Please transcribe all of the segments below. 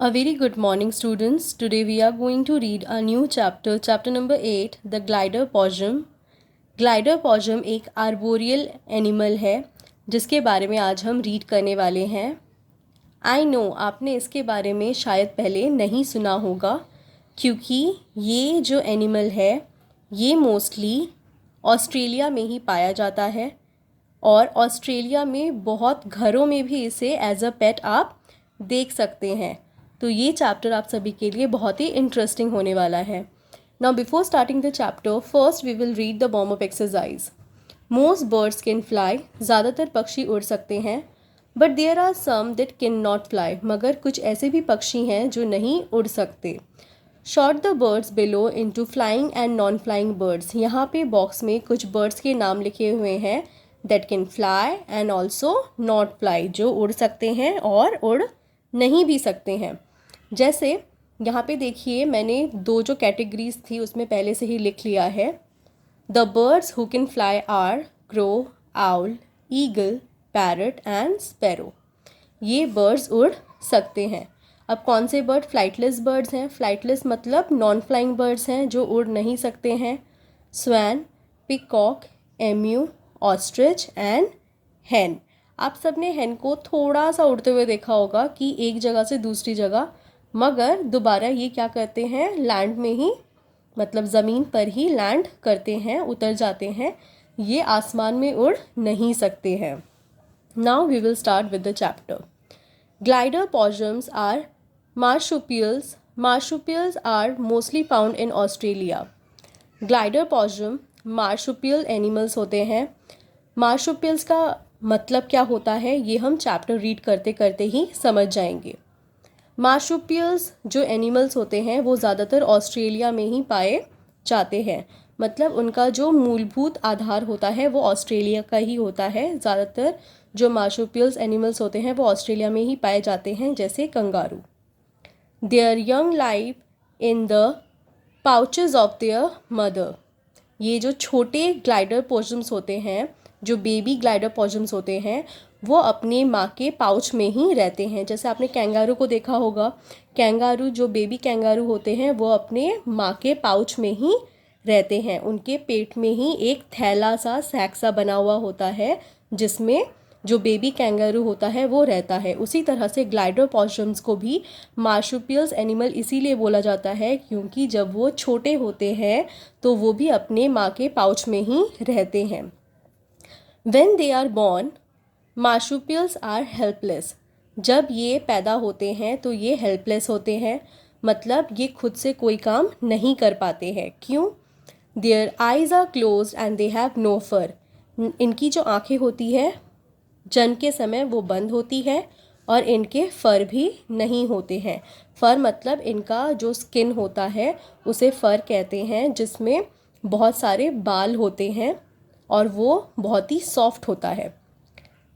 A very good morning, students. Today we are going to read a new chapter, chapter number 8, The Glider Possum. Glider पॉजम एक arboreal animal है जिसके बारे में आज हम read करने वाले हैं। आई नो आपने इसके बारे में शायद पहले नहीं सुना होगा क्योंकि ये जो एनिमल है ये मोस्टली ऑस्ट्रेलिया में ही पाया जाता है और ऑस्ट्रेलिया में बहुत घरों में भी इसे एज अ पेट आप देख सकते हैं। तो ये चैप्टर आप सभी के लिए बहुत ही इंटरेस्टिंग होने वाला है। Now before starting the chapter, first we will read the warm-up exercise. Most birds can fly. ज़्यादातर पक्षी उड़ सकते हैं. But there are some that cannot fly. मगर कुछ ऐसे भी पक्षी हैं जो नहीं उड़ सकते. Sort the birds below into flying and non-flying birds. यहाँ पे बॉक्स में कुछ birds के नाम लिखे हुए हैं that can fly and also not fly, जो उड़ सकते हैं और उड़ नहीं भी सकते हैं। जैसे यहाँ पे देखिए मैंने दो जो कैटेगरीज थी उसमें पहले से ही लिख लिया है। The birds who can fly are crow, owl, eagle, parrot and sparrow. ये बर्ड्स उड़ सकते हैं। अब कौन से बर्ड फ्लाइटलेस बर्ड्स हैं? फ्लाइटलेस मतलब नॉन फ्लाइंग बर्ड्स हैं जो उड़ नहीं सकते हैं। Swan, peacock, emu, ostrich and hen. आप सब ने हैन को थोड़ा सा उड़ते हुए देखा होगा कि एक जगह से दूसरी जगह, मगर दोबारा ये क्या करते हैं, लैंड में ही मतलब ज़मीन पर ही लैंड करते हैं, उतर जाते हैं। ये आसमान में उड़ नहीं सकते हैं। Now we will start with the chapter. Glider possums are marsupials. Marsupials are mostly found in Australia. Glider possum marsupial animals होते हैं। मार्शुपियल्स का मतलब क्या होता है ये हम चैप्टर रीड करते करते ही समझ जाएंगे। मार्शुपियल्स जो एनिमल्स होते हैं वो ज़्यादातर ऑस्ट्रेलिया में ही पाए जाते हैं। मतलब उनका जो मूलभूत आधार होता है वो ऑस्ट्रेलिया का ही होता है। ज़्यादातर जो मार्शुपियल्स एनिमल्स होते हैं वो ऑस्ट्रेलिया में ही पाए जाते हैं, जैसे kangaroo. There young live in the pouches of their mother. ये जो छोटे ग्लाइडर पॉजम्स होते हैं, जो बेबी ग्लाइडर पॉजम्स होते हैं, वो अपने माँ के पाउच में ही रहते हैं। जैसे आपने कैंगारू को देखा होगा, कैंगारू जो बेबी कैंगारू होते हैं वो अपने माँ के पाउच में ही रहते हैं। उनके पेट में ही एक थैला सा सैक सा बना हुआ होता है जिसमें जो बेबी कैंगारू होता है वो रहता है। उसी तरह से ग्लाइडर पॉजम्स को भी मार्शुपियल्स एनिमल इसीलिए बोला जाता है क्योंकि जब वो छोटे होते हैं तो वो भी अपने माँ के पाउच में ही रहते हैं। When they are born, marsupials are helpless. जब ये पैदा होते हैं तो ये हेल्पलेस होते हैं, मतलब ये खुद से कोई काम नहीं कर पाते हैं। क्यों? Their eyes are closed and they have no fur. इनकी जो आँखें होती है जन्म के समय वो बंद होती है और इनके फ़र भी नहीं होते हैं। फ़र मतलब इनका जो स्किन होता है उसे फ़र कहते हैं, जिसमें बहुत सारे बाल होते हैं और वो बहुत ही सॉफ्ट होता है।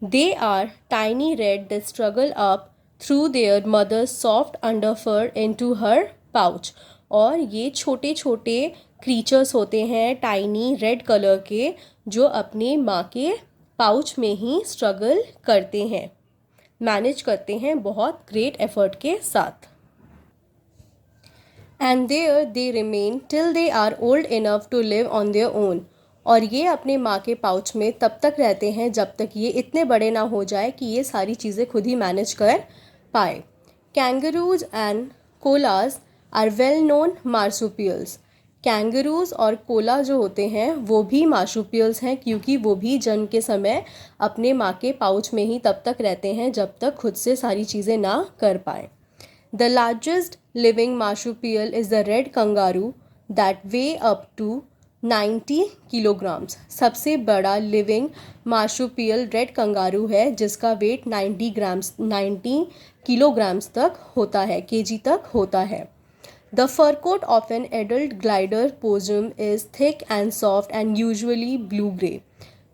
They are tiny red that struggle up through their mother's soft under fur into her pouch. और ये छोटे छोटे क्रीचर्स होते हैं टाइनी रेड कलर के, जो अपने माँ के पाउच में ही स्ट्रगल करते हैं, मैनेज करते हैं बहुत ग्रेट एफर्ट के साथ। And there they remain till they are old enough to live on their own. और ये अपने माँ के पाउच में तब तक रहते हैं जब तक ये इतने बड़े ना हो जाए कि ये सारी चीज़ें खुद ही मैनेज कर पाए। Kangaroos and koalas are well known marsupials. Kangaroos और कोला जो होते हैं वो भी मार्शुपियल्स हैं क्योंकि वो भी जन्म के समय अपने माँ के पाउच में ही तब तक रहते हैं जब तक खुद से सारी चीज़ें ना कर पाए। The largest living marsupial is the red kangaroo that weighs up to 90 kilograms. सबसे बड़ा लिविंग मार्शुपियल रेड कंगारू है जिसका वेट 90 किलोग्राम्स तक होता है, केजी तक होता है। The fur coat of an adult glider possum is thick and soft and usually blue grey.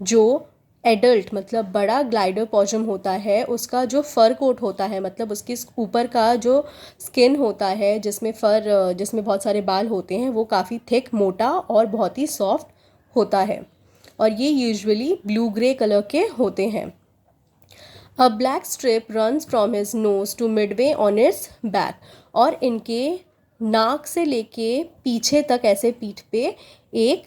जो एडल्ट मतलब बड़ा ग्लाइडर पॉजम होता है उसका जो फर कोट होता है, मतलब उसके ऊपर का जो स्किन होता है जिसमें बहुत सारे बाल होते हैं, वो काफ़ी थिक, मोटा और बहुत ही सॉफ्ट होता है और ये यूजुअली ब्लू ग्रे कलर के होते हैं। A black stripe runs from his nose to midway on its back, और इनके नाक से लेके पीछे तक ऐसे पीठ पे एक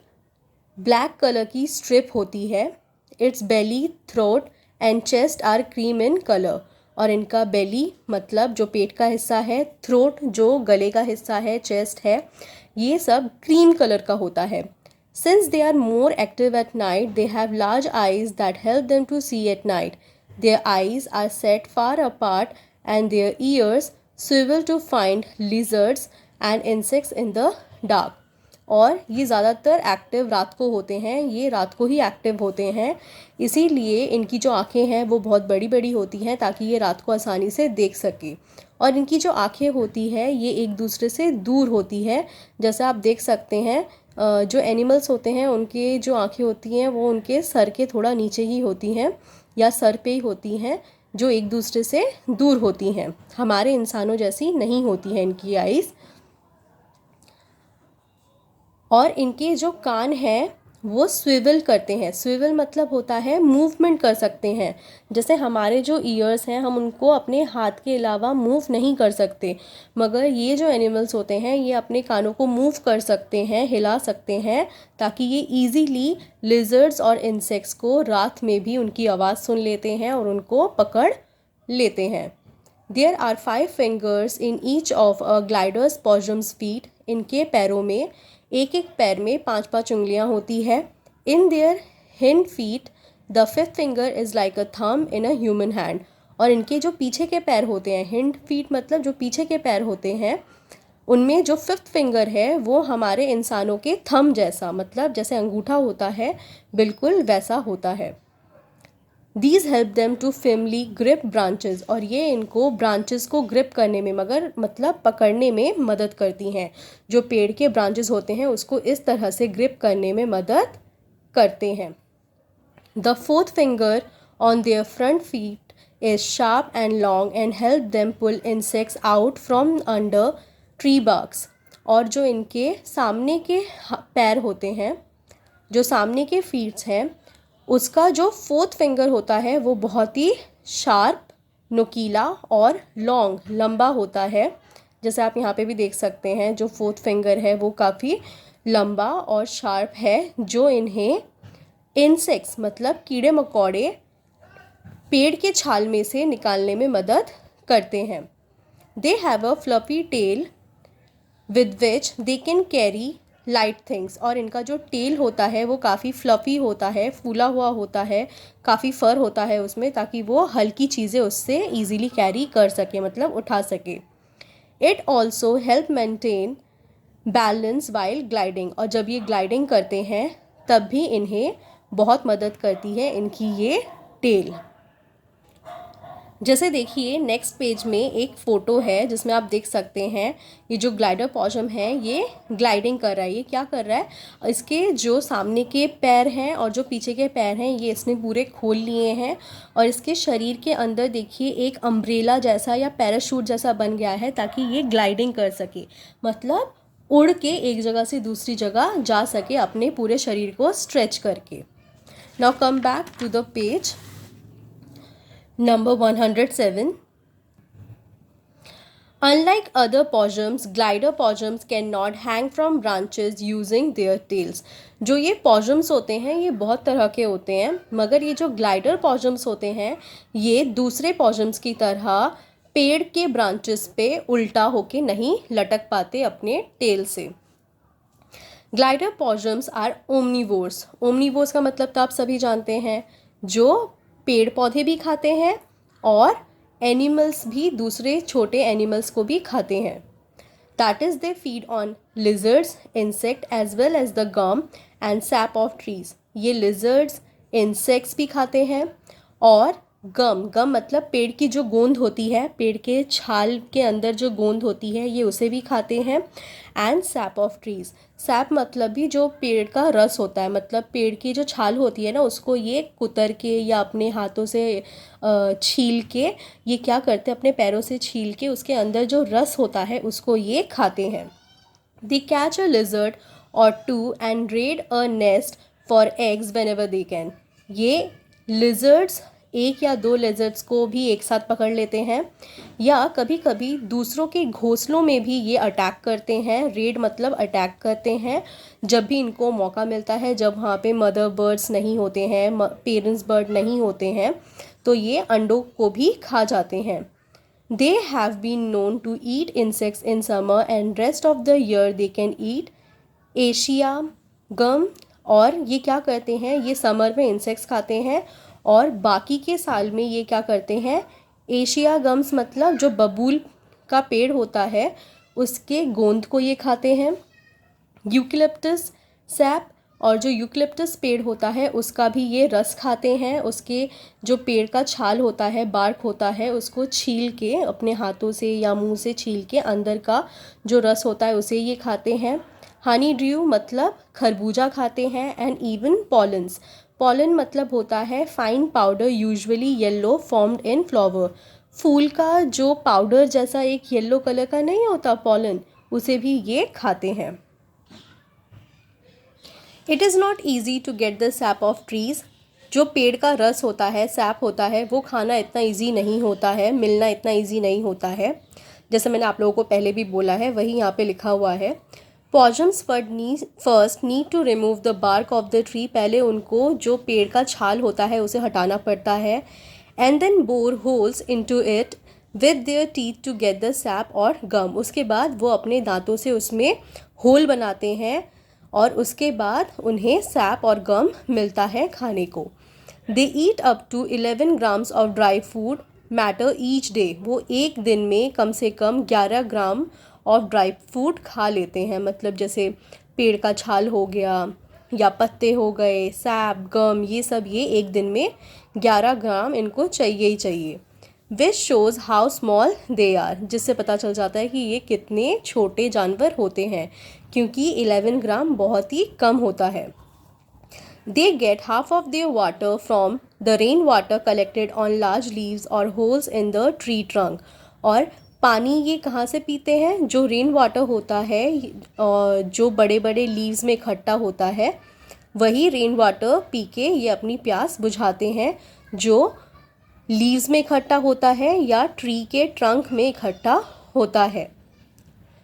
ब्लैक कलर की स्ट्रिप होती है. Its belly, throat and chest are cream in colour, और इनका बेली मतलब जो पेट का हिस्सा है, थ्रोट जो गले का हिस्सा है, चेस्ट है, ये सब क्रीम कलर का होता है. Since they are more active at night, they have large eyes that help them to see at night. Their eyes are set far apart and their ears swivel to find lizards and insects in the dark. और ये ज़्यादातर active रात को होते हैं, ये रात को ही एक्टिव होते हैं, इसीलिए इनकी जो आँखें हैं वो बहुत बड़ी बड़ी होती हैं ताकि ये रात को आसानी से देख सके. और इनकी जो आँखें होती है ये एक दूसरे से दूर होती है. जैसे आप देख सकते हैं जो एनिमल्स होते हैं उनके जो आँखें होती हैं वो उनके सर के थोड़ा नीचे ही होती हैं या सर पे ही होती हैं, जो एक दूसरे से दूर होती हैं. हमारे इंसानों जैसी नहीं होती हैं इनकी आइज़. और इनके जो कान हैं वो स्विवल करते हैं. स्विवल मतलब होता है मूवमेंट कर सकते हैं. जैसे हमारे जो ईयर्स हैं हम उनको अपने हाथ के अलावा मूव नहीं कर सकते, मगर ये जो एनिमल्स होते हैं ये अपने कानों को मूव कर सकते हैं, हिला सकते हैं, ताकि ये इजीली लिजर्ड्स और इंसेक्ट्स को रात में भी उनकी आवाज़ सुन लेते हैं और उनको पकड़ लेते हैं. There are 5 fingers in each of a gliders possums feet. इनके पैरों में एक एक पैर में 5-5 उंगलियां होती है. In their hind feet the 5th finger is like a thumb in a human hand. और इनके जो पीछे के पैर होते हैं, हिंड फीट मतलब जो पीछे के पैर होते हैं, उनमें जो 5th फिंगर है वो हमारे इंसानों के थंब जैसा, मतलब जैसे अंगूठा होता है बिल्कुल वैसा होता है. These help them to firmly grip branches. और ये इनको ब्रांचेस को ग्रिप करने में मगर मतलब पकड़ने में मदद करती हैं. जो पेड़ के ब्रांचेस होते हैं उसको इस तरह से ग्रिप करने में मदद करते हैं. The 4th finger on their front feet is sharp and long and help them pull insects out from under tree barks. और जो इनके सामने के पैर होते हैं, जो सामने के फीट्स हैं, उसका जो 4th फिंगर होता है वो बहुत ही शार्प, नुकीला और लॉन्ग, लंबा होता है. जैसे आप यहाँ पे भी देख सकते हैं जो 4th फिंगर है वो काफ़ी लंबा और शार्प है, जो इन्हें इंसेक्ट्स मतलब कीड़े मकोड़े पेड़ के छाल में से निकालने में मदद करते हैं. They have a fluffy tail with which they can carry light things. और इनका जो टेल होता है वो काफ़ी फ्लफ़ी होता है, फूला हुआ होता है, काफ़ी फर होता है उसमें, ताकि वो हल्की चीज़ें उससे ईज़िली कैरी कर सके, मतलब उठा सके. It also help maintain balance while gliding. और जब ये ग्लाइडिंग करते हैं तब भी इन्हें बहुत मदद करती है इनकी ये टेल. जैसे देखिए नेक्स्ट पेज में एक फ़ोटो है जिसमें आप देख सकते हैं ये जो ग्लाइडर पॉजम है ये ग्लाइडिंग कर रहा है. ये क्या कर रहा है, इसके जो सामने के पैर हैं और जो पीछे के पैर हैं ये इसने पूरे खोल लिए हैं, और इसके शरीर के अंदर देखिए एक अम्ब्रेला जैसा या पैराशूट जैसा बन गया है ताकि ये ग्लाइडिंग कर सके, मतलब उड़ के एक जगह से दूसरी जगह जा सके अपने पूरे शरीर को स्ट्रेच करके. Now come back to the page Number 107. Unlike other possums, glider possums cannot hang from branches using their tails. जो ये possums होते हैं ये बहुत तरह के होते हैं, मगर ये जो glider possums होते हैं ये दूसरे possums की तरह पेड़ के branches पे उल्टा होके नहीं लटक पाते अपने tail से. Glider possums are omnivores. Omnivores का मतलब तो आप सभी जानते हैं, जो पेड़ पौधे भी खाते हैं और एनिमल्स भी, दूसरे छोटे एनिमल्स को भी खाते हैं. That is they feed on lizards, insect as well as the gum and sap of trees. ये लिजर्ड्स, इंसेक्ट्स भी खाते हैं और गम मतलब पेड़ की जो गोंद होती है, पेड़ के छाल के अंदर जो गोंद होती है ये उसे भी खाते हैं. And sap of trees. SAP मतलब भी जो पेड़ का रस होता है, मतलब पेड़ की जो छाल होती है ना उसको ये कुतर के या अपने हाथों से छील के ये क्या करते हैं, अपने पैरों से छील के उसके अंदर जो रस होता है उसको ये खाते हैं. दे कैच अ लिजर्ड और to and raid a nest for eggs whenever they can. ये लिजर्ड्स, एक या दो लेजर्ड्स को भी एक साथ पकड़ लेते हैं, या कभी कभी दूसरों के घोंसलों में भी ये अटैक करते हैं। रेड मतलब अटैक करते हैं जब भी इनको मौका मिलता है, जब वहाँ पे मदर बर्ड्स नहीं होते हैं, पेरेंट्स बर्ड नहीं होते हैं, तो ये अंडों को भी खा जाते हैं। They have been known to eat insects in summer and rest of the year they can eat acacia gum. और ये क्या करते हैं, ये समर में इंसेक्ट्स खाते हैं और बाकी के साल में ये क्या करते हैं, एशिया गम्स मतलब जो बबूल का पेड़ होता है उसके गोंद को ये खाते हैं। यूकलिप्टस सैप, और जो यूकलिप्टस पेड़ होता है उसका भी ये रस खाते हैं। उसके जो पेड़ का छाल होता है, बार्क होता है, उसको छील के अपने हाथों से या मुंह से छील के अंदर का जो रस होता है उसे ये खाते हैं। हनी ड्रू मतलब खरबूजा खाते हैं। एंड इवन पॉलन्स, पॉलन मतलब होता है fine powder usually yellow formed in flower. फूल का जो पाउडर जैसा एक येलो कलर का नहीं होता पॉलन, उसे भी ये खाते हैं। It is not easy to get the sap of trees, जो पेड़ का रस होता है, सैप होता है, वो खाना इतना ईजी नहीं होता है, मिलना इतना ईजी नहीं होता है। जैसे मैंने आप लोगों को पहले भी बोला है, वही यहाँ पे लिखा हुआ है। Possums first need to remove the bark of the tree, पहले उनको जो पेड़ का छाल होता है उसे हटाना पड़ता है। And then bore holes into it with their teeth to get the sap और गम, उसके बाद वो अपने दांतों से उसमें होल बनाते हैं और उसके बाद उन्हें सैप और गम मिलता है खाने को। They eat up to 11 grams of dry food matter each day, वो एक दिन में कम से कम 11 ग्राम ऑफ ड्राई फूड खा लेते हैं। मतलब जैसे पेड़ का छाल हो गया या पत्ते हो गए, सैप, गम, ये सब ये एक दिन में 11 ग्राम इनको चाहिए ही चाहिए। Which shows how small they are, जिससे पता चल जाता है कि ये कितने छोटे जानवर होते हैं, क्योंकि 11 ग्राम बहुत ही कम होता है। They get half of their water from the rain water collected on large leaves or holes in the tree trunk, और पानी ये कहाँ से पीते हैं, जो रेन वाटर होता है जो बड़े बड़े लीव्स में इकट्ठा होता है, वही रेन वाटर पी के ये अपनी प्यास बुझाते हैं, जो लीव्स में इकट्ठा होता है या ट्री के ट्रंक में इकट्ठा होता है।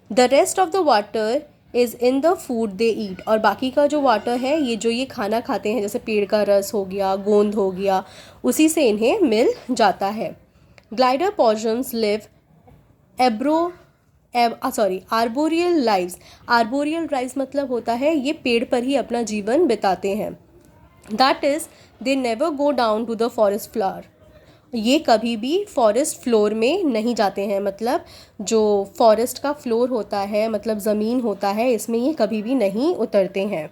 The rest of the water is in the food they eat, और बाकी का जो वाटर है ये जो ये खाना खाते हैं, जैसे पेड़ का रस हो गया, गोंद हो गया, उसी से इन्हें मिल जाता है। Glider possums live arboreal lives, arboreal lives मतलब होता है ये पेड़ पर ही अपना जीवन बिताते हैं। That is they never go down to the forest floor, ये कभी भी फॉरेस्ट फ्लोर में नहीं जाते हैं। मतलब जो फॉरेस्ट का फ्लोर होता है, मतलब ज़मीन होता है, इसमें ये कभी भी नहीं उतरते हैं।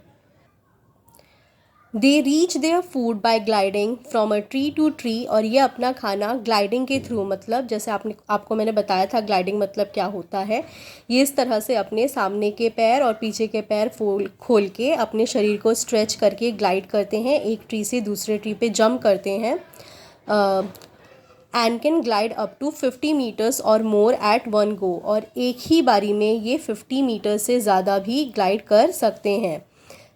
They reach their food by gliding from a tree to tree, और ये अपना खाना ग्लाइडिंग के थ्रू, मतलब जैसे आपको मैंने बताया था ग्लाइडिंग मतलब क्या होता है, ये इस तरह से अपने सामने के पैर और पीछे के पैर खोल के अपने शरीर को स्ट्रेच करके ग्लाइड करते हैं, एक ट्री से दूसरे ट्री पे जंप करते हैं। And can glide up to 50 metres और मोर एट वन गो, और एक ही बारी में ये 50 मीटर से ज़्यादा भी ग्लाइड कर सकते हैं।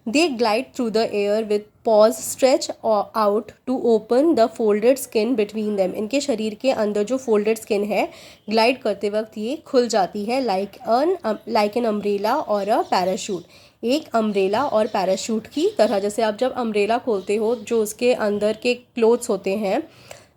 They glide through the air with paws stretch out to open the folded skin between them, इनके शरीर के अंदर जो फोल्डेड स्किन है ग्लाइड करते वक्त ये खुल जाती है, लाइक एन अम्ब्रेला और अ पैराशूट, एक अम्ब्रेला और पैराशूट की तरह। जैसे आप जब अम्ब्रेला खोलते हो, जो उसके अंदर के क्लोथ्स होते हैं,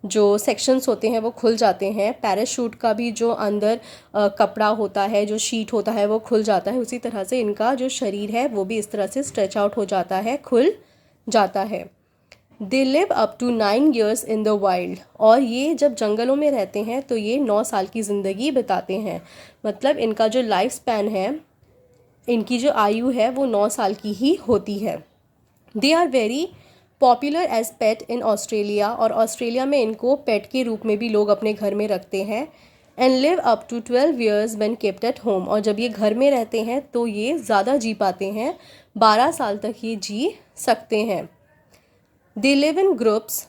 जो सेक्शंस होते हैं वो खुल जाते हैं, पैराशूट का भी जो अंदर कपड़ा होता है, जो शीट होता है, वो खुल जाता है। उसी तरह से इनका जो शरीर है वो भी इस तरह से स्ट्रेच आउट हो जाता है, खुल जाता है। They live up to 9 years in the wild, और ये जब जंगलों में रहते हैं तो ये 9 साल की ज़िंदगी बिताते हैं। मतलब इनका जो लाइफ स्पैन है, इनकी जो आयु है वो 9 साल की ही होती है। They are very popular as pet in Australia, और ऑस्ट्रेलिया में इनको पेट के रूप में भी लोग अपने घर में रखते हैं। And live up to 12 years when kept at home, और जब ये घर में रहते हैं तो ये ज़्यादा जी पाते हैं, 12 साल तक ये जी सकते हैं। They live in groups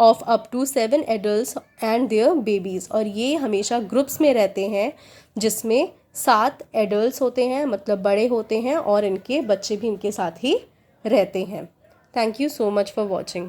of up to 7 adults and their babies, और ये हमेशा ग्रुप्स में रहते हैं जिसमें 7 एडल्ट होते हैं, मतलब बड़े होते हैं, और इनके बच्चे भी इनके साथ ही रहते हैं। Thank you so much for watching.